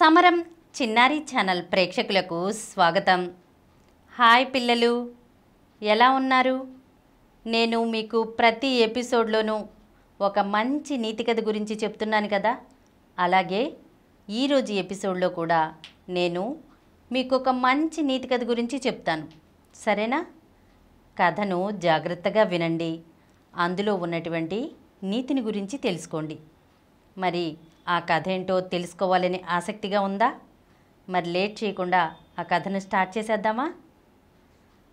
సమరం చిన్నారి ఛానల్ ప్రేక్షకులకు స్వాగతం. హాయ్ పిల్లలు, ఎలా ఉన్నారు? నేను మీకు ప్రతి ఎపిసోడ్లోనూ ఒక మంచి నీతి కథ గురించి చెప్తున్నాను కదా. అలాగే ఈరోజు ఎపిసోడ్లో కూడా నేను మీకు ఒక మంచి నీతి కథ గురించి చెప్తాను, సరేనా? కథను జాగ్రత్తగా వినండి, అందులో ఉన్నటువంటి నీతిని గురించి తెలుసుకోండి. మరి ఆ కథ ఏంటో తెలుసుకోవాలని ఆసక్తిగా ఉందా? మరి లేట్ చేయకుండా ఆ కథను స్టార్ట్ చేసేద్దామా?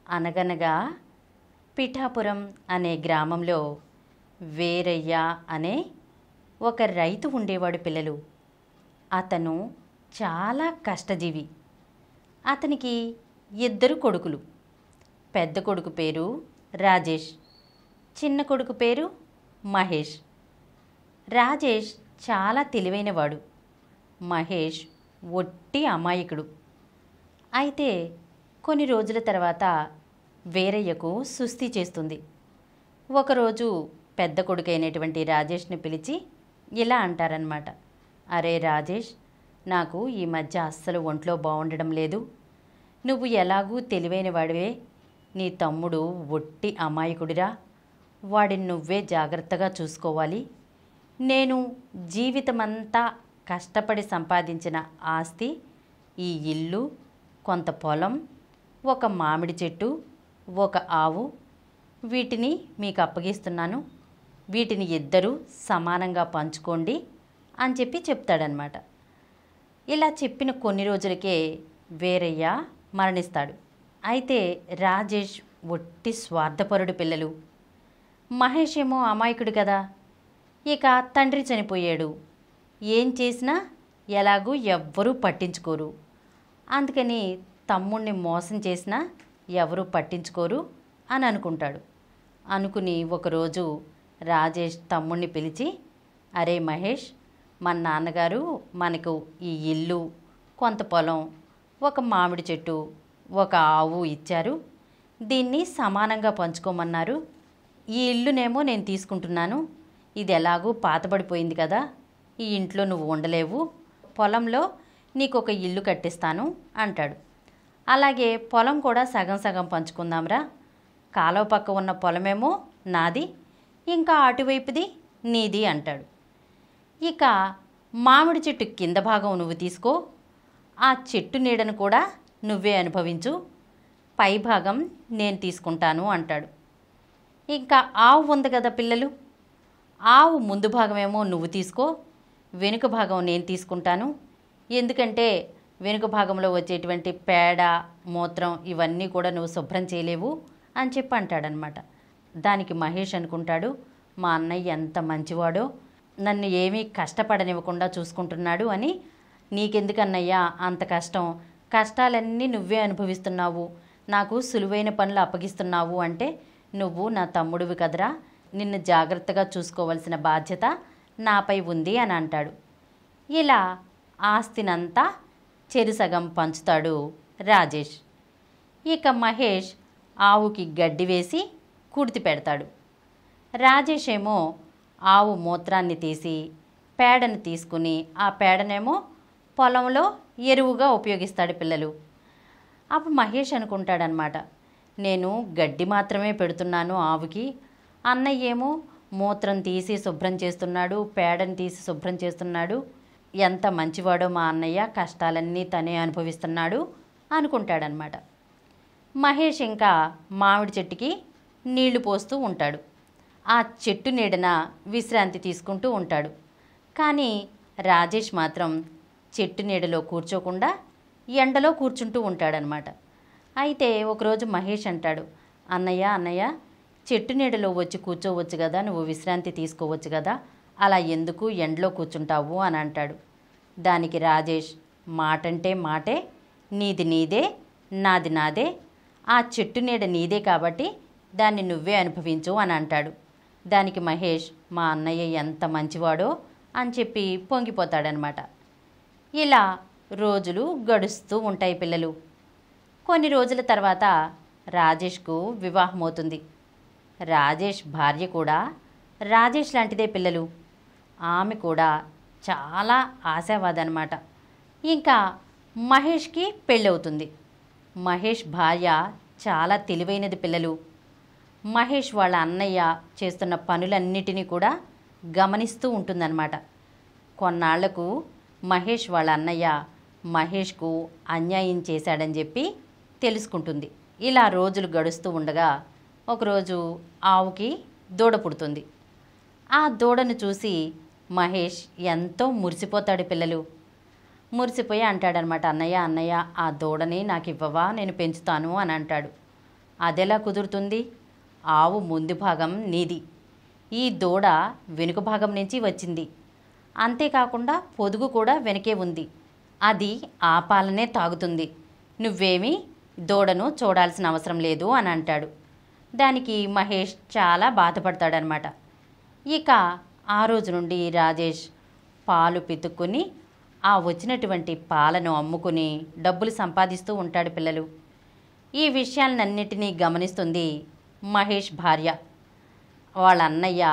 అనగనగా పిఠాపురం అనే గ్రామంలో వీరయ్య అనే ఒక రైతు ఉండేవాడు పిల్లలు. అతను చాలా కష్టజీవి. అతనికి 2 కొడుకులు. పెద్ద కొడుకు పేరు రాజేష్, చిన్న కొడుకు పేరు మహేష్. రాజేష్ చాలా తెలివైనవాడు, మహేష్ ఒట్టి అమాయకుడు. అయితే కొన్ని రోజుల తర్వాత వీరయ్యకు సుస్థి చేస్తుంది. ఒకరోజు పెద్ద కొడుకైనటువంటి రాజేష్ని పిలిచి ఇలా అంటారనమాట, అరే రాజేష్, నాకు ఈ మధ్య అస్సలు ఒంట్లో బాగుండడం లేదు. నువ్వు ఎలాగూ తెలివైన వాడివే, నీ తమ్ముడు ఒట్టి అమాయకుడిరా, వాడిని నువ్వే జాగ్రత్తగా చూసుకోవాలి. నేను జీవితమంతా కష్టపడి సంపాదించిన ఆస్తి, ఈ ఇల్లు, కొంత పొలం, ఒక మామిడి చెట్టు, ఒక ఆవు, వీటిని మీకు అప్పగిస్తున్నాను. వీటిని 2 సమానంగా పంచుకోండి అని చెప్తాడనమాట. ఇలా చెప్పిన కొన్ని రోజులకే వీరయ్య మరణిస్తాడు. అయితే రాజేష్ ఒట్టి స్వార్థపరుడు పిల్లలు. మహేష్ ఏమో అమాయకుడు కదా. ఇక తండ్రి చనిపోయాడు, ఏం చేసినా ఎలాగూ ఎవ్వరూ పట్టించుకోరు. అందుకని తమ్ముణ్ణి మోసం చేసినా ఎవరూ పట్టించుకోరు అని అనుకుంటాడు. అనుకుని ఒకరోజు రాజేష్ తమ్ముణ్ణి పిలిచి, అరే మహేష్, మన నాన్నగారు మనకు ఈ ఇల్లు, కొంత పొలం, ఒక మామిడి చెట్టు, ఒక ఆవు ఇచ్చారు. దీన్ని సమానంగా పంచుకోమన్నారు. ఈ ఇల్లునేమో నేను తీసుకుంటున్నాను. ఇది ఎలాగూ పాతబడిపోయింది కదా, ఈ ఇంట్లో నువ్వు ఉండలేవు. పొలంలో నీకు ఒక ఇల్లు కట్టిస్తాను అంటాడు. అలాగే పొలం కూడా సగం సగం పంచుకుందాంరా. కాలువ పక్క ఉన్న పొలమేమో నాది, ఇంకా అటువైపుది నీది అంటాడు. ఇక మామిడి చెట్టు కింద భాగం నువ్వు తీసుకో, ఆ చెట్టు నీడను కూడా నువ్వే అనుభవించు, పై భాగం నేను తీసుకుంటాను అంటాడు. ఇంకా ఆవు ఉంది కదా పిల్లలు, ఆవు ముందు భాగమేమో నువ్వు తీసుకో, వెనుక భాగం నేను తీసుకుంటాను. ఎందుకంటే వెనుక భాగంలో వచ్చేటువంటి పేడ, మూత్రం ఇవన్నీ కూడా నువ్వు శుభ్రం చేయలేవు అని అంటాడనమాట. దానికి మహేష్ అనుకుంటాడు, మా అన్నయ్య ఎంత మంచివాడో, నన్ను ఏమీ కష్టపడనివ్వకుండా చూసుకుంటున్నాడు అని. నీకెందుకన్నయ్యా అంత కష్టం, కష్టాలన్నీ నువ్వే అనుభవిస్తున్నావు, నాకు సులువైన పనులు అప్పగిస్తున్నావు అంటే నువ్వు నా తమ్ముడివి కదరా, నిన్ను జాగ్రత్తగా చూసుకోవాల్సిన బాధ్యత నాపై ఉంది అని అంటాడు. ఇలా ఆస్తినంతా చెరుసగం పంచుతాడు రాజేష్. ఇక మహేష్ ఆవుకి గడ్డి వేసి కుడితి పెడతాడు. రాజేష్ ఏమో ఆవు మూత్రాన్ని తీసి పేడను తీసుకుని ఆ పేడనేమో పొలంలో ఎరువుగా ఉపయోగిస్తాడు పిల్లలు. అప్పుడు మహేష్ అనుకుంటాడనమాట, నేను గడ్డి మాత్రమే పెడుతున్నాను ఆవుకి, అన్నయ్య ఏమో మూత్రం తీసి శుభ్రం చేస్తున్నాడు, పేడని తీసి శుభ్రం చేస్తున్నాడు, ఎంత మంచివాడో మా అన్నయ్య, కష్టాలన్నీ తనే అనుభవిస్తున్నాడు అనుకుంటాడనమాట. మహేష్ ఇంకా మామిడి చెట్టుకి నీళ్లు పోస్తూ ఉంటాడు. ఆ చెట్టు నీడన విశ్రాంతి తీసుకుంటూ ఉంటాడు. కానీ రాజేష్ మాత్రం చెట్టు నీడలో కూర్చోకుండా ఎండలో కూర్చుంటూ ఉంటాడనమాట. అయితే ఒకరోజు మహేష్ అంటాడు, అన్నయ్య చెట్టు నీడలో వచ్చి కూర్చోవచ్చు కదా, నువ్వు విశ్రాంతి తీసుకోవచ్చు కదా, అలా ఎందుకు ఎండలో కూర్చుంటావు అని అంటాడు. దానికి రాజేష్, మాటంటే మాటే, నీది నీదే, నాది నాదే, ఆ చెట్టు నీడ నీదే కాబట్టి దాన్ని నువ్వే అనుభవించు అని అంటాడు. దానికి మహేష్, మా అన్నయ్య ఎంత మంచివాడో అని పొంగిపోతాడనమాట. ఇలా రోజులు గడుస్తూ ఉంటాయి పిల్లలు. కొన్ని రోజుల తర్వాత రాజేష్కు వివాహం అవుతుంది. రాజేష్ భార్య కూడా రాజేష్ లాంటిదే పిల్లలు. ఆమె కూడా చాలా ఆశావాది అనమాట. ఇంకా మహేష్కి పెళ్ళవుతుంది. మహేష్ భార్య చాలా తెలివైనది పిల్లలు. మహేష్ వాళ్ళ అన్నయ్య చేస్తున్న పనులన్నిటినీ కూడా గమనిస్తూ ఉంటుందన్నమాట. కొన్నాళ్లకు మహేష్ వాళ్ళ అన్నయ్య మహేష్కు అన్యాయం చేశాడని చెప్పి తెలుసుకుంటుంది. ఇలా రోజులు గడుస్తూ ఉండగా ఒకరోజు ఆవుకి దూడ పుడుతుంది. ఆ దూడను చూసి మహేష్ ఎంతో మురిసిపోతాడు పిల్లలు. మురిసిపోయి అంటాడనమాట, అన్నయ్య అన్నయ్య ఆ దూడని నాకు ఇవ్వవా, నేను పెంచుతాను అని అంటాడు. అదెలా కుదురుతుంది? ఆవు ముందు భాగం నీది, ఈ దూడ వెనుక భాగం నుంచి వచ్చింది, అంతేకాకుండా పొదుగు కూడా వెనకే ఉంది, అది ఆ పాలనే తాగుతుంది, నువ్వేమీ దూడను చూడాల్సిన అవసరం లేదు అని అంటాడు. దానికి మహేష్ చాలా బాధపడతాడనమాట. ఇక ఆ రోజు నుండి రాజేష్ పాలు పితుక్కుని ఆ వచ్చినటువంటి పాలను అమ్ముకుని డబ్బులు సంపాదిస్తూ ఉంటాడు పిల్లలు. ఈ విషయాలన్నింటినీ గమనిస్తుంది మహేష్ భార్య. వాళ్ళ అన్నయ్య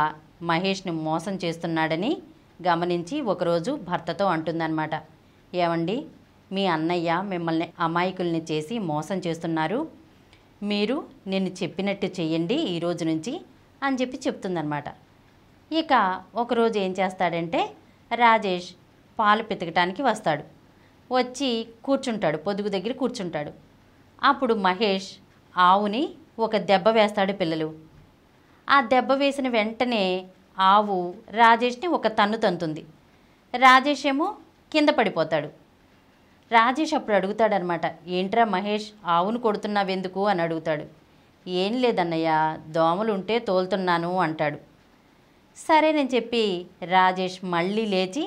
మహేష్ను మోసం చేస్తున్నాడని గమనించి ఒకరోజు భర్తతో అంటుందన్నమాట, ఏమండి, మీ అన్నయ్య మిమ్మల్ని అమాయకుల్ని చేసి మోసం చేస్తున్నారు, మీరు నేను చెప్పినట్టు చెయ్యండి ఈ రోజు నుంచి అని చెప్పి చెప్తుందన్నమాట. ఇక ఒకరోజు ఏం చేస్తాడంటే రాజేష్ పాలు పితకటానికి వస్తాడు. వచ్చి కూర్చుంటాడు, పొదుగు దగ్గర కూర్చుంటాడు. అప్పుడు మహేష్ ఆవుని ఒక దెబ్బ వేస్తాడు పిల్లలు. ఆ దెబ్బ వేసిన వెంటనే ఆవు రాజేష్ని ఒక తన్ను తంతుంది. రాజేష్ ఏమో కింద పడిపోతాడు. రాజేష్ అప్పుడు అడుగుతాడనమాట, ఏంట్రా మహేష్, ఆవును కొడుతున్నావెందుకు అని అడుగుతాడు. ఏం లేదన్నయ్య, దోమలు ఉంటే తోలుతున్నాను అంటాడు. సరేనని చెప్పి రాజేష్ మళ్ళీ లేచి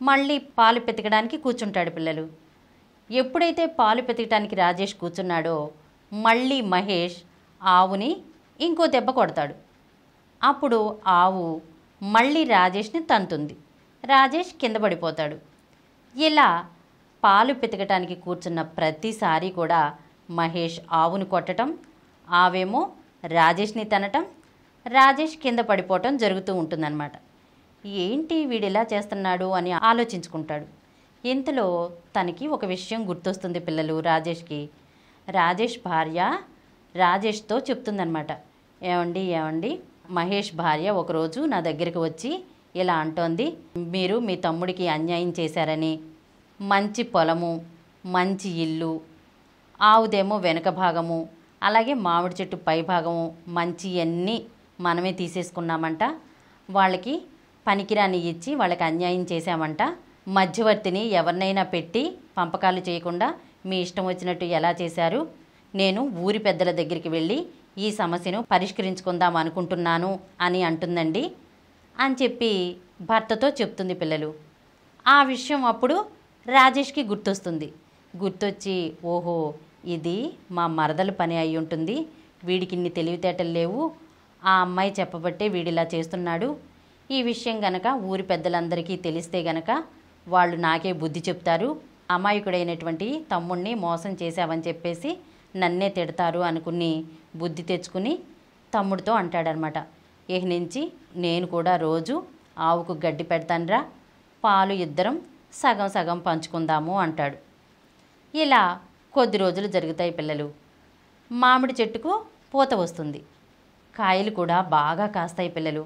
మళ్ళీ పాలు పితకడానికి కూర్చుంటాడు పిల్లలు. ఎప్పుడైతే పాలు పితకడానికి రాజేష్ కూర్చున్నాడో మళ్ళీ మహేష్ ఆవుని ఇంకో దెబ్బ కొడతాడు. అప్పుడు ఆవు మళ్ళీ రాజేష్ని తంతుంది. రాజేష్ కింద పడిపోతాడు. ఇలా పాలు పితకటానికి కూర్చున్న ప్రతిసారి కూడా మహేష్ ఆవును కొట్టడం, ఆవేమో రాజేష్ని తనటం, రాజేష్ కింద పడిపోవటం జరుగుతూ ఉంటుందన్నమాట. ఏంటి వీడిలా చేస్తున్నాడు అని ఆలోచించుకుంటాడు. ఇంతలో తనకి ఒక విషయం గుర్తొస్తుంది పిల్లలు రాజేష్కి. రాజేష్ భార్య రాజేష్తో చెప్తుందన్నమాట, ఏమండి మహేష్ భార్య ఒకరోజు నా దగ్గరికి వచ్చి ఇలా అంటోంది, మీరు మీ తమ్ముడికి అన్యాయం చేశారని, మంచి పొలము, మంచి ఇల్లు, ఆవుదేమో వెనక భాగము, అలాగే మామిడి చెట్టు పై భాగము, మంచి అన్నీ మనమే తీసేసుకున్నామంట, వాళ్ళకి పనికిరాని ఇచ్చి వాళ్ళకి అన్యాయం చేశామంట, మధ్యవర్తిని ఎవరినైనా పెట్టి పంపకాలు చేయకుండా మీ ఇష్టం వచ్చినట్టు ఎలా చేశారు, నేను ఊరి పెద్దల దగ్గరికి వెళ్ళి ఈ సమస్యను పరిష్కరించుకుందాం అనుకుంటున్నాను అని అంటుందండి అని చెప్పి భర్తతో చెప్తుంది పిల్లలు. ఆ విషయం అప్పుడు రాజేష్కి గుర్తొస్తుంది. గుర్తొచ్చి, ఓహో, ఇది మా మరదల పని అయి ఉంటుంది, వీడికి ఇన్ని తెలివితేటలు లేవు, ఆ అమ్మాయి చెప్పబట్టే వీడిలా చేస్తున్నాడు, ఈ విషయం గనక ఊరి పెద్దలందరికీ తెలిస్తే గనక వాళ్ళు నాకే బుద్ధి చెప్తారు, అమాయకుడైనటువంటి తమ్ముణ్ణి మోసం చేశావని చెప్పేసి నన్నే తిడతారు అనుకుని బుద్ధి తెచ్చుకుని తమ్ముడితో అంటాడనమాట, ఇక నుంచి నేను కూడా రోజు ఆవుకు గడ్డి పెడతానురా, పాలు ఇద్దరం సగం సగం పంచుకుందాము అంటాడు. ఇలా కొద్ది రోజులు జరుగుతాయి పిల్లలు. మామిడి చెట్టుకు పూత వస్తుంది, కాయలు కూడా బాగా కాస్తాయి పిల్లలు.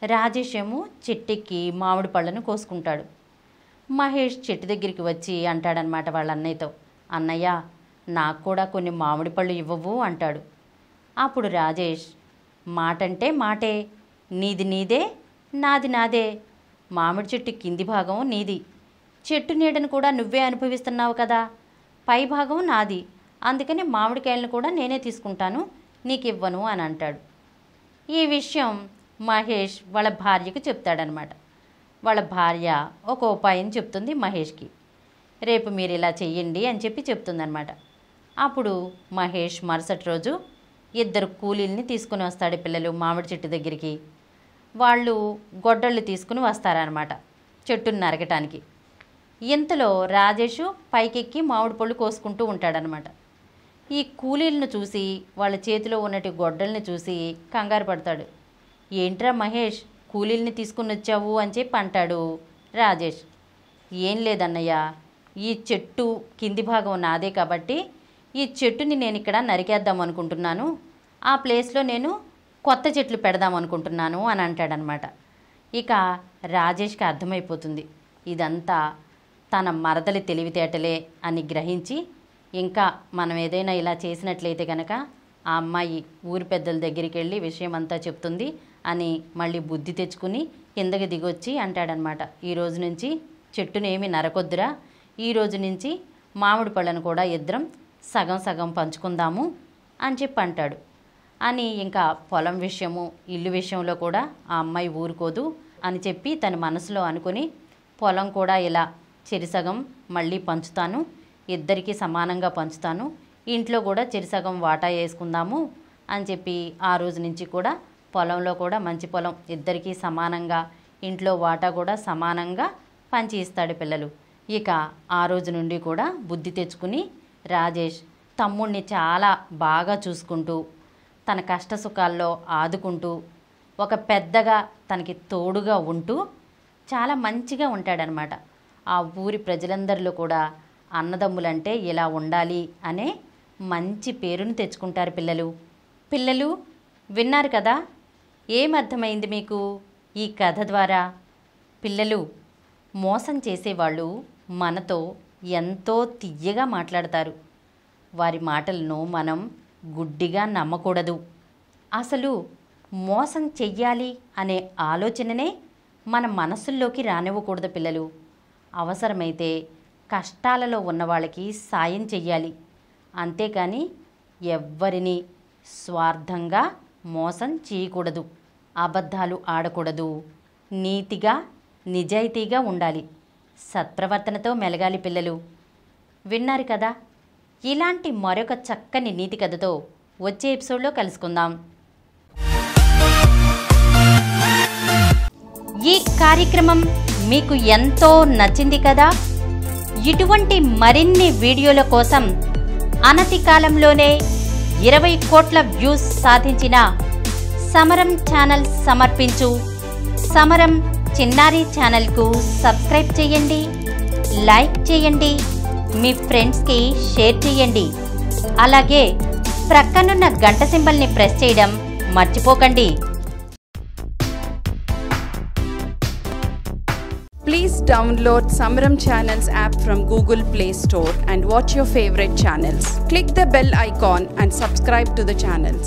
రాజేష్ ఏమో చెట్టెక్కి మామిడి పళ్ళను కోసుకుంటాడు. మహేష్ చెట్టు దగ్గరికి వచ్చి అంటాడనమాట వాళ్ళ అన్నయ్యతో, అన్నయ్య నాకు కూడా కొన్ని మామిడి పళ్ళు ఇవ్వవు అంటాడు. అప్పుడు రాజేష్, మాటంటే మాటే, నీది నీదే నాది నాదే, మామిడి చెట్టు కింది భాగం నీది, చెట్టు నీడను కూడా నువ్వే అనుభవిస్తున్నావు కదా, పై భాగం నాది, అందుకని మామిడికాయలను కూడా నేనే తీసుకుంటాను, నీకు ఇవ్వను అని అంటాడు. ఈ విషయం మహేష్ వాళ్ళ భార్యకు చెప్తాడనమాట. వాళ్ళ భార్య ఒక ఉపాయం చెప్తుంది మహేష్కి, రేపు మీరు ఇలా చెయ్యండి అని చెప్పి చెప్తుందనమాట. అప్పుడు మహేష్ మరుసటి రోజు ఇద్దరు కూలీల్ని తీసుకుని వస్తాడు పిల్లలు మామిడి చెట్టు దగ్గరికి. వాళ్ళు గొడ్డళ్ళు తీసుకుని వస్తారనమాట చెట్టును నరకటానికి. ఇంతలో రాజేషు పైకెక్కి మామిడి పళ్ళు కోసుకుంటూ ఉంటాడనమాట. ఈ కూలీలను చూసి వాళ్ళ చేతిలో ఉన్నటి గొడ్డల్ని చూసి కంగారు పడతాడు. ఏంట్రా మహేష్, కూలీల్ని తీసుకుని వచ్చావు అని చెప్పి అంటాడు రాజేష్. ఏం లేదన్నయ్య, ఈ చెట్టు కింది భాగం నాదే కాబట్టి ఈ చెట్టుని నేను ఇక్కడ నరికేద్దాం అనుకుంటున్నాను, ఆ ప్లేస్లో నేను కొత్త చెట్లు పెడదాం అనుకుంటున్నాను అని అంటాడనమాట. ఇక రాజేష్కి అర్థమైపోతుంది ఇదంతా తన మరదలి తెలివితేటలే అని గ్రహించి, ఇంకా మనం ఏదైనా ఇలా చేసినట్లయితే కనుక ఆ అమ్మాయి ఊరి పెద్దల దగ్గరికి వెళ్ళి విషయం అంతా చెప్తుంది అని మళ్ళీ బుద్ధి తెచ్చుకుని కిందకి దిగొచ్చి అంటాడనమాట, ఈ రోజు నుంచి చెట్టునేమి నరకొద్దురా, ఈ రోజు నుంచి మామిడి పళ్ళను కూడా ఇద్దరం సగం సగం పంచుకుందాము అని చెప్పి అంటాడు. అని ఇంకా పొలం విషయము ఇల్లు విషయంలో కూడా ఆ అమ్మాయి ఊరుకోదు అని చెప్పి తన మనసులో అనుకుని, పొలం కూడా ఇలా చెరిసగం మళ్ళీ పంచుతాను, ఇద్దరికీ సమానంగా పంచుతాను, ఇంట్లో కూడా చెరిసగం వాటా వేసుకుందాము అని చెప్పి ఆ రోజు నుంచి కూడా పొలంలో కూడా మంచి పొలం ఇద్దరికీ సమానంగా, ఇంట్లో వాటా కూడా సమానంగా పంచి ఇస్తాడు పిల్లలు. ఇక ఆ రోజు నుండి కూడా బుద్ధి తెచ్చుకుని రాజేష్ తమ్ముడిని చాలా బాగా చూసుకుంటూ తన కష్ట సుఖాల్లో ఆదుకుంటూ ఒక పెద్దగా తనకి తోడుగా ఉంటూ చాలా మంచిగా ఉంటాడనమాట. ఆ ఊరి ప్రజలందరిలో కూడా అన్నదమ్ములంటే ఇలా ఉండాలి అనే మంచి పేరును తెచ్చుకుంటారు పిల్లలు విన్నారు కదా, ఏమర్థమైంది మీకు ఈ కథ ద్వారా? పిల్లలు, మోసం చేసేవాళ్ళు మనతో ఎంతో తియ్యగా మాట్లాడతారు. వారి మాటలను మనం గుడ్డిగా నమ్మకూడదు. అసలు మోసం చెయ్యాలి అనే ఆలోచననే మన మనసుల్లోకి రానివ్వకూడదు పిల్లలు. అవసరమైతే కష్టాలలో ఉన్న వాళ్ళకి సాయం చెయ్యాలి, అంతేకాని ఎవ్వరిని స్వార్థంగా మోసం చేయకూడదు, అబద్ధాలు ఆడకూడదు, నీతిగా నిజాయితీగా ఉండాలి, సత్ప్రవర్తనతో మెలగాలి పిల్లలు. విన్నారు కదా, ఇలాంటి మరొక చక్కని నీతి కథతో వచ్చే ఎపిసోడ్లో కలుసుకుందాం. ఈ కార్యక్రమం మీకు ఎంతో నచ్చింది కదా. ఇటువంటి మరిన్ని వీడియోల కోసం అనతి కాలంలోనే 20 కోట్ల వ్యూస్ సాధించిన సమరం ఛానల్ సమర్పించు సమరం చిన్నారి ఛానల్కు సబ్స్క్రైబ్ చేయండి, లైక్ చేయండి, మీ ఫ్రెండ్స్కి షేర్ చేయండి. అలాగే ప్రక్కనున్న గంట సింబల్ని ప్రెస్ చేయడం మర్చిపోకండి. Please download Samaram Channels app from Google Play Store and watch your favorite channels. Click the bell icon and subscribe to the channels.